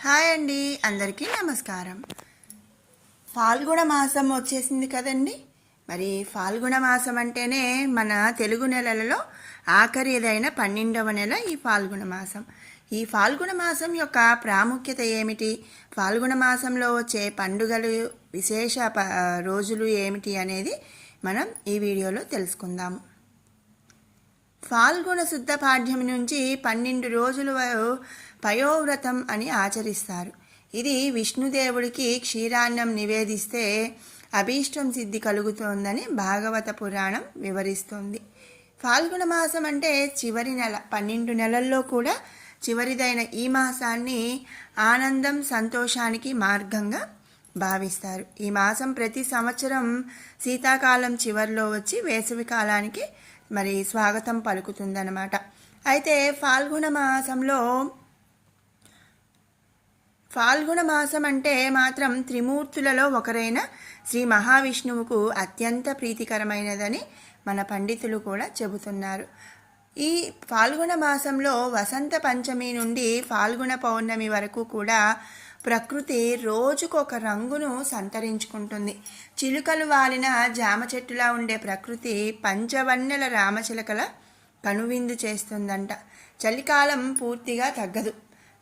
Hi అండి, అందరికీ నమస్కారం. ఫాల్గుణ మాసం వచ్చేసింది కదండి. మరి ఫాల్గుణ మాసం అంటేనే మన తెలుగు నెలలలో ఆఖరిదైన 12వ నెల ఈ ఫాల్గుణ మాసం. ఈ ఫాల్గుణ మాసం యొక్క ప్రాముఖ్యత ఏమిటి, ఫాల్గుణ మాసంలో వచ్చే పండుగలు, విశేష రోజులు ఏమిటి అనేది మనం ఈ వీడియోలో తెలుసుకుందాము. ఫాల్గుణ శుద్ధ పాడ్యమి నుంచి 12 రోజుల పయోవ్రతం అని ఆచరిస్తారు. ఇది విష్ణుదేవుడికి క్షీరాన్నం నివేదిస్తే అభీష్టం సిద్ధి కలుగుతోందని భాగవత పురాణం వివరిస్తోంది. ఫాల్గుణ మాసం అంటే చివరి నెల. 12 నెలల్లో కూడా చివరిదైన ఈ మాసాన్ని ఆనందం, సంతోషానికి మార్గంగా భావిస్తారు. ఈ మాసం ప్రతి సంవత్సరం శీతాకాలం చివరిలో వచ్చి వేసవి కాలానికి మరి స్వాగతం పలుకుతుందన్నమాట. అయితే ఫాల్గుణ మాసం అంటే మాత్రం త్రిమూర్తులలో ఒకరైన శ్రీ మహావిష్ణువుకు అత్యంత ప్రీతికరమైనదని మన పండితులు కూడా చెబుతున్నారు. ఈ ఫాల్గుణ మాసంలో వసంత పంచమి నుండి ఫాల్గుణ పౌర్ణమి వరకు కూడా ప్రకృతి రోజుకొక రంగును సంతరించుకుంటుంది. చిలుకలు వాలిన జామ చెట్టులా ఉండే ప్రకృతి పంచవన్నెల రామచిలకల కనువిందు చేస్తుందంట. చలికాలం పూర్తిగా తగ్గదు.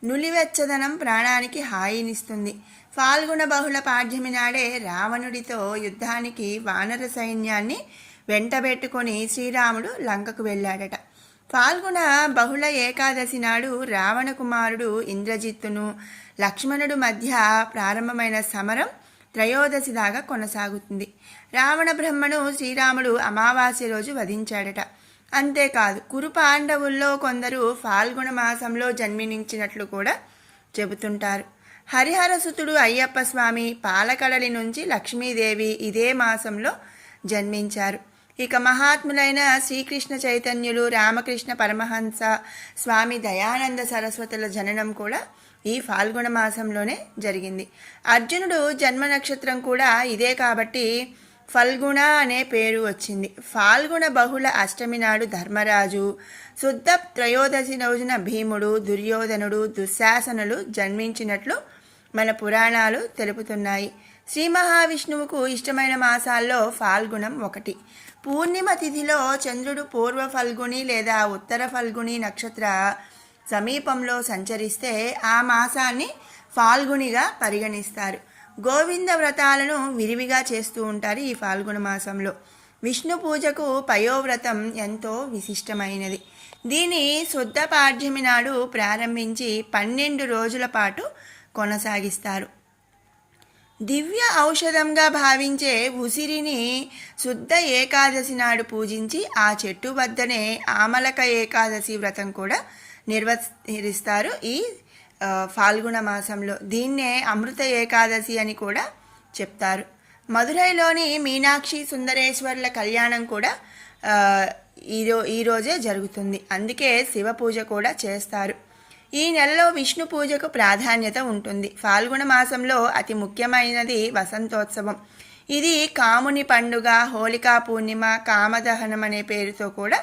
నులివెచ్చదనం ప్రాణానికి హాయినిస్తుంది. ఫాల్గుణ బహుళ పాడ్యమి నాడే రావణుడితో యుద్ధానికి వానర సైన్యాన్ని వెంటబెట్టుకొని శ్రీరాముడు లంకకు వెళ్ళాడట. ఫాల్గుణ బహుళ ఏకాదశి నాడు రావణ కుమారుడు ఇంద్రజిత్తును లక్ష్మణుడు మధ్య ప్రారంభమైన సమరం త్రయోదశి దాకా కొనసాగుతుంది. రావణ బ్రహ్మను శ్రీరాముడు అమావాస్య రోజు వధించాడట. అంతేకాదు, కురు పాండవుల్లో కొందరు ఫాల్గుణ మాసంలో జన్మించినట్లు కూడా చెబుతుంటారు. హరిహరసుతుడు అయ్యప్ప స్వామి పాలకడలి నుంచి లక్ష్మీదేవి ఇదే మాసంలో జన్మించారు. ఇక మహాత్ములైన శ్రీకృష్ణ చైతన్యులు, రామకృష్ణ పరమహంస, స్వామి దయానంద సరస్వతుల జననం కూడా ఈ ఫాల్గుణ మాసంలోనే జరిగింది. అర్జునుడు జన్మ నక్షత్రం కూడా ఇదే కాబట్టి ఫల్గుణ అనే పేరు వచ్చింది. ఫాల్గుణ బహుళ అష్టమి నాడు ధర్మరాజు, శుద్ధ త్రయోదశి రోజున భీముడు, దుర్యోధనుడు, దుశ్శాసనులు జన్మించినట్లు మన పురాణాలు తెలుపుతున్నాయి. శ్రీ మహావిష్ణువుకు ఇష్టమైన మాసాల్లో ఫాల్గుణం ఒకటి. పూర్ణిమ తిథిలో చంద్రుడు పూర్వ ఫల్గుని లేదా ఉత్తర ఫల్గుని నక్షత్ర సమీపంలో సంచరిస్తే ఆ మాసాన్ని ఫాల్గునిగా పరిగణిస్తారు. గోవింద వ్రతాలను విరివిగా చేస్తూ ఉంటారు ఈ ఫాల్గుణ మాసంలో. విష్ణు పూజకు పయోవ్రతం ఎంతో విశిష్టమైనది. దీని శుద్ధ పాడ్యమి నాడు ప్రారంభించి 12 రోజుల పాటు కొనసాగిస్తారు. దివ్య ఔషధంగా భావించే ఉసిరిని శుద్ధ ఏకాదశి నాడు పూజించి ఆ చెట్టు వద్దనే ఆమలక ఏకాదశి వ్రతం కూడా నిర్వహిస్తారు ఈ ఫాల్గుణ మాసంలో. దీన్నే అమృత ఏకాదశి అని కూడా చెప్తారు. మదురైలోని మీనాక్షి సుందరేశ్వర్ల కళ్యాణం కూడా ఈరోజే జరుగుతుంది. అందుకే శివ పూజ కూడా చేస్తారు. ఈ నెలలో విష్ణు పూజకు ప్రాధాన్యత ఉంటుంది. ఫాల్గుణ మాసంలో అతి ముఖ్యమైనది వసంతోత్సవం. ఇది కాముని పండుగ, హోళికా పూర్ణిమ, కామదహనం అనే పేరుతో కూడా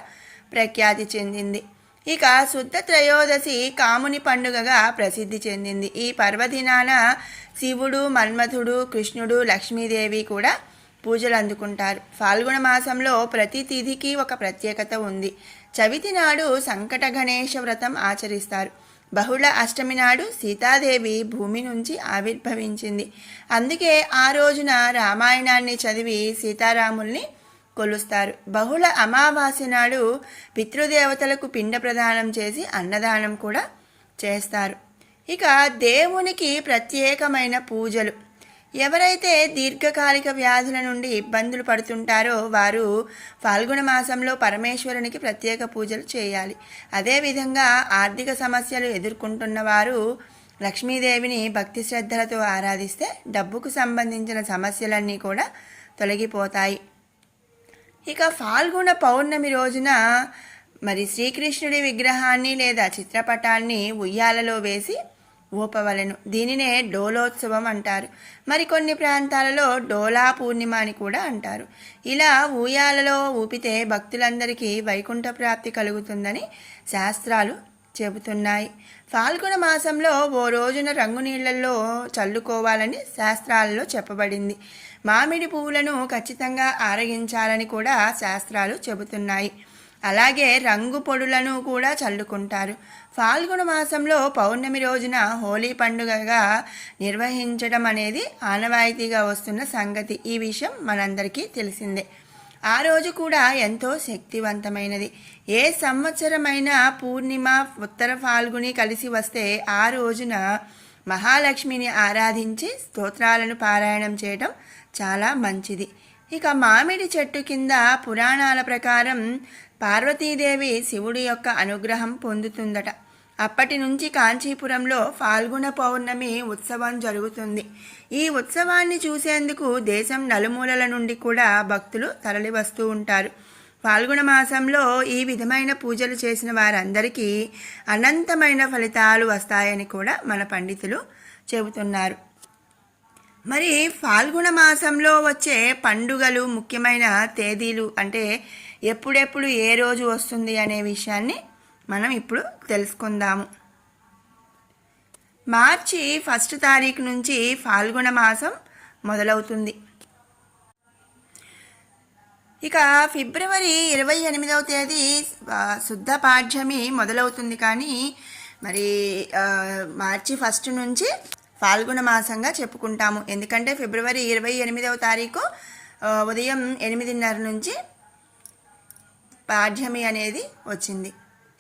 ప్రఖ్యాతి చెందింది. ఇక శుద్ధ త్రయోదశి కాముని పండుగగా ప్రసిద్ధి చెందింది. ఈ పర్వదినాన శివుడు, మన్మథుడు, కృష్ణుడు, లక్ష్మీదేవి కూడా పూజలు అందుకుంటారు. ఫాల్గుణ మాసంలో ప్రతి తిథికి ఒక ప్రత్యేకత ఉంది. చవితి నాడు సంకట గణేశ వ్రతం ఆచరిస్తారు. బహుళ అష్టమి నాడు సీతాదేవి భూమి నుంచి ఆవిర్భవించింది. అందుకే ఆ రోజున రామాయణాన్ని చదివి సీతారాముల్ని కొలుస్తారు. బహుళ అమావాస్య నాడు పితృదేవతలకు పిండ ప్రదానం చేసి అన్నదానం కూడా చేస్తారు. ఇక దేవునికి ప్రత్యేకమైన పూజలు. ఎవరైతే దీర్ఘకాలిక వ్యాధుల నుండి ఇబ్బందులు పడుతుంటారో వారు ఫాల్గుణ మాసంలో పరమేశ్వరునికి ప్రత్యేక పూజలు చేయాలి. అదేవిధంగా ఆర్థిక సమస్యలు ఎదుర్కొంటున్న వారు లక్ష్మీదేవిని భక్తి శ్రద్ధలతో ఆరాధిస్తే డబ్బుకు సంబంధించిన సమస్యలన్నీ కూడా తొలగిపోతాయి. ఇక ఫాల్గుణ పౌర్ణమి రోజున మరి శ్రీకృష్ణుడి విగ్రహాన్ని లేదా చిత్రపటాన్ని ఉయ్యాలలో వేసి ఊపవలెను. దీనినే డోలోత్సవం అంటారు. మరికొన్ని ప్రాంతాలలో డోలా పూర్ణిమ అని కూడా అంటారు. ఇలా ఊయాలలో ఊపితే భక్తులందరికీ వైకుంఠ ప్రాప్తి కలుగుతుందని శాస్త్రాలు చెబుతున్నాయి. ఫాల్గుణ మాసంలో ఓ రోజున రంగు నీళ్లలో చల్లుకోవాలని శాస్త్రాలలో చెప్పబడింది. మామిడి పువ్వులను ఖచ్చితంగా ఆరగించాలని కూడా శాస్త్రాలు చెబుతున్నాయి. అలాగే రంగు పొడులను కూడా చల్లుకుంటారు. ఫాల్గుణ మాసంలో పౌర్ణమి రోజున హోలీ పండుగగా నిర్వహించడం అనేది ఆనవాయితీగా వస్తున్న సంగతి. ఈ విషయం మనందరికీ తెలిసిందే. ఆ రోజు కూడా ఎంతో శక్తివంతమైనది. ఏ సంవత్సరమైన పూర్ణిమ ఉత్తర ఫాల్గుని కలిసి వస్తే ఆ రోజున మహాలక్ష్మిని ఆరాధించి స్తోత్రాలను పారాయణం చేయడం చాలా మంచిది. ఇక మామిడి చెట్టు కింద పురాణాల ప్రకారం పార్వతీదేవి శివుడి యొక్క అనుగ్రహం పొందుతుందట. అప్పటి నుంచి కాంచీపురంలో ఫాల్గుణ పౌర్ణమి ఉత్సవం జరుగుతుంది. ఈ ఉత్సవాన్ని చూసేందుకు దేశం నలుమూలల నుండి కూడా భక్తులు తరలివస్తూ ఉంటారు. ఫాల్గుణ మాసంలో ఈ విధమైన పూజలు చేసిన వారందరికీ అనంతమైన ఫలితాలు వస్తాయని కూడా మన పండితులు చెబుతున్నారు. మరి ఫాల్గుణ మాసంలో వచ్చే పండుగలు, ముఖ్యమైన తేదీలు అంటే ఎప్పుడెప్పుడు ఏ రోజు వస్తుంది అనే విషయాన్ని మనం ఇప్పుడు తెలుసుకుందాము. మార్చి 1 తారీఖు నుంచి ఫాల్గుణ మాసం మొదలవుతుంది. ఇక ఫిబ్రవరి 28వ తేదీ శుద్ధ పాడ్యమి మొదలవుతుంది. కానీ మరి మార్చి 1 నుంచి ఫాల్గుణ మాసంగా చెప్పుకుంటాము. ఎందుకంటే ఫిబ్రవరి 28వ తారీఖు ఉదయం 8:30 నుంచి పాడ్యమి అనేది వచ్చింది.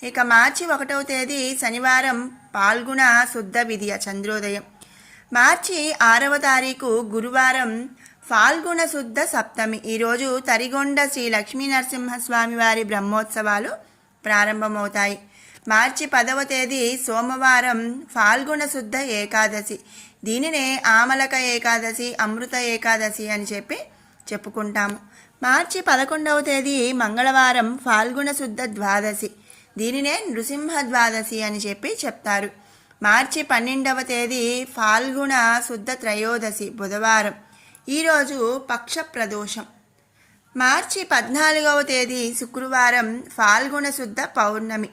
ఇక మార్చి 1వ తేదీ శనివారం పాల్గొన శుద్ధ విధియ చంద్రోదయం. మార్చి 6వ తారీఖు గురువారం ఫాల్గుణ శుద్ధ సప్తమి. ఈరోజు తరిగొండ శ్రీ లక్ష్మీ నరసింహస్వామి వారి బ్రహ్మోత్సవాలు ప్రారంభమవుతాయి. మార్చి 10వ తేదీ సోమవారం ఫాల్గుణ శుద్ధ ఏకాదశి. దీనినే ఆమలక ఏకాదశి, అమృత ఏకాదశి అని చెప్పుకుంటాము. మార్చి 11వ తేదీ మంగళవారం ఫాల్గుణ శుద్ధ ద్వాదశి. దీనినే నృసింహ ద్వాదశి అని చెప్తారు. మార్చి 12వ తేదీ ఫాల్గుణ శుద్ధ త్రయోదశి బుధవారం. ఈరోజు పక్ష ప్రదోషం. మార్చి 14వ తేదీ శుక్రవారం ఫాల్గుణ శుద్ధ పౌర్ణమి.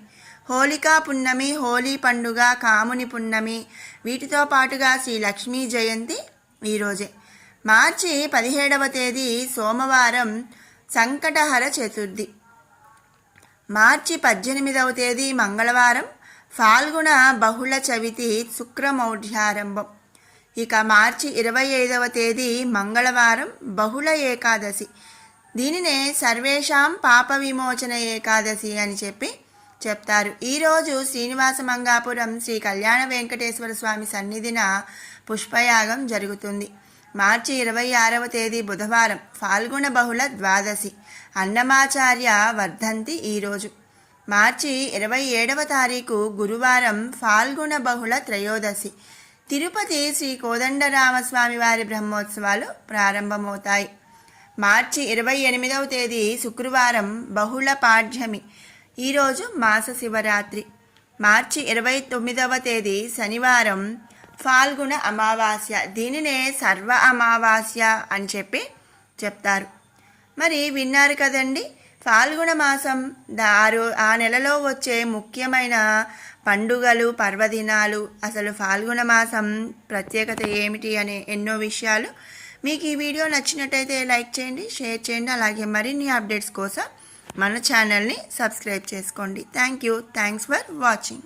హోళికా పున్నమి, హోలీ పండుగ, కాముని పున్నమి వీటితో పాటుగా శ్రీ లక్ష్మీ జయంతి ఈరోజే. మార్చి 17వ తేదీ సోమవారం సంకటహర చతుర్థి. మార్చి 18వ తేదీ మంగళవారం ఫాల్గుణ బహుళ చవితి శుక్రమౌఢ్యారంభం. ఇక మార్చి 25వ తేదీ మంగళవారం బహుళ ఏకాదశి. దీనినే సర్వేషాం పాప విమోచన ఏకాదశి అని చెప్తారు. ఈరోజు శ్రీనివాస మంగాపురం శ్రీ కళ్యాణ వెంకటేశ్వర స్వామి సన్నిధిన పుష్పయాగం జరుగుతుంది. మార్చి 26వ తేదీ బుధవారం ఫాల్గుణ బహుళ ద్వాదశి. అన్నమాచార్య వర్ధంతి ఈరోజు. మార్చి 27వ తారీఖు గురువారం ఫాల్గుణ బహుళ త్రయోదశి. తిరుపతి శ్రీ కోదండరామస్వామి వారి బ్రహ్మోత్సవాలు ప్రారంభమవుతాయి. మార్చి 28వ తేదీ శుక్రవారం బహుళ పాడ్యమి. ఈరోజు మాస శివరాత్రి. మార్చి 29వ తేదీ శనివారం ఫాల్గుణ అమావాస్య. దీనినే సర్వ అమావాస్య అని చెప్తారు. మరి విన్నారు కదండి, ఫాల్గుణ మాసం ఆ నెలలో వచ్చే ముఖ్యమైన పండుగలు, పర్వదినాలు, అసలు ఫాల్గుణ మాసం ప్రత్యేకత ఏమిటి అనే ఎన్నో విషయాలు. మీకు ఈ వీడియో నచ్చినట్టయితే లైక్ చేయండి, షేర్ చేయండి. అలాగే మరిన్ని అప్డేట్స్ కోసం మన ఛానల్ని సబ్స్క్రైబ్ చేసుకోండి. Thanks for watching.